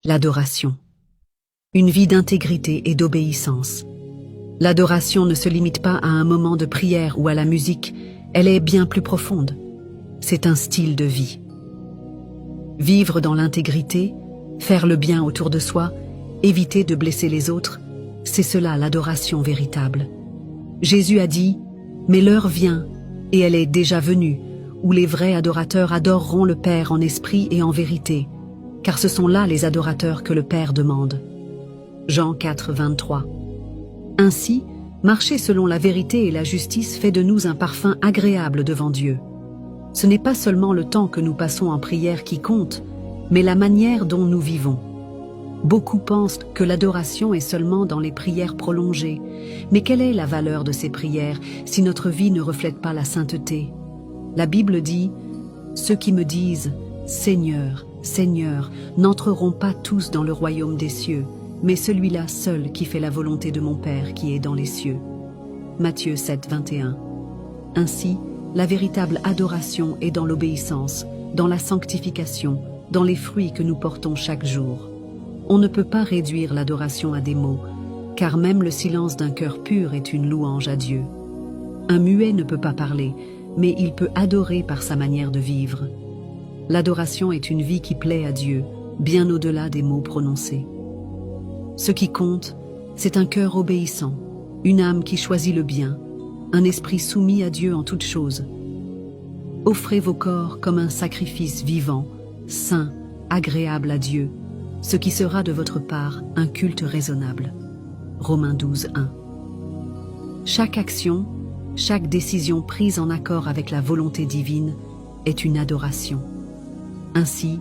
L'adoration. Une vie d'intégrité et d'obéissance. L'adoration ne se limite pas à un moment de prière ou à la musique, elle est bien plus profonde. C'est un style de vie. Vivre dans l'intégrité, faire le bien autour de soi, éviter de blesser les autres, c'est cela l'adoration véritable. Jésus a dit « Mais l'heure vient, et elle est déjà venue, où les vrais adorateurs adoreront le Père en esprit et en vérité, car ce sont là les adorateurs que le Père demande. » Jean 4, 23. Ainsi, marcher selon la vérité et la justice fait de nous un parfum agréable devant Dieu. Ce n'est pas seulement le temps que nous passons en prière qui compte, mais la manière dont nous vivons. Beaucoup pensent que l'adoration est seulement dans les prières prolongées, mais quelle est la valeur de ces prières si notre vie ne reflète pas la sainteté? La Bible dit « Ceux qui me disent « Seigneur, Seigneur » n'entreront pas tous dans le royaume des cieux, mais celui-là seul qui fait la volonté de mon Père qui est dans les cieux. » Matthieu 7, 21. Ainsi, la véritable adoration est dans l'obéissance, dans la sanctification, dans les fruits que nous portons chaque jour. On ne peut pas réduire l'adoration à des mots, car même le silence d'un cœur pur est une louange à Dieu. Un muet ne peut pas parler, mais il peut adorer par sa manière de vivre. L'adoration est une vie qui plaît à Dieu, bien au-delà des mots prononcés. Ce qui compte, c'est un cœur obéissant, une âme qui choisit le bien, un esprit soumis à Dieu en toutes choses. Offrez vos corps comme un sacrifice vivant, saint, agréable à Dieu, ce qui sera de votre part un culte raisonnable. Romains 12, 1. Chaque action, chaque décision prise en accord avec la volonté divine est une adoration. Ainsi,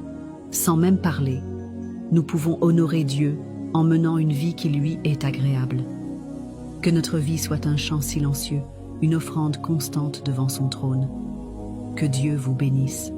sans même parler, nous pouvons honorer Dieu en menant une vie qui lui est agréable. Que notre vie soit un chant silencieux, une offrande constante devant son trône. Que Dieu vous bénisse.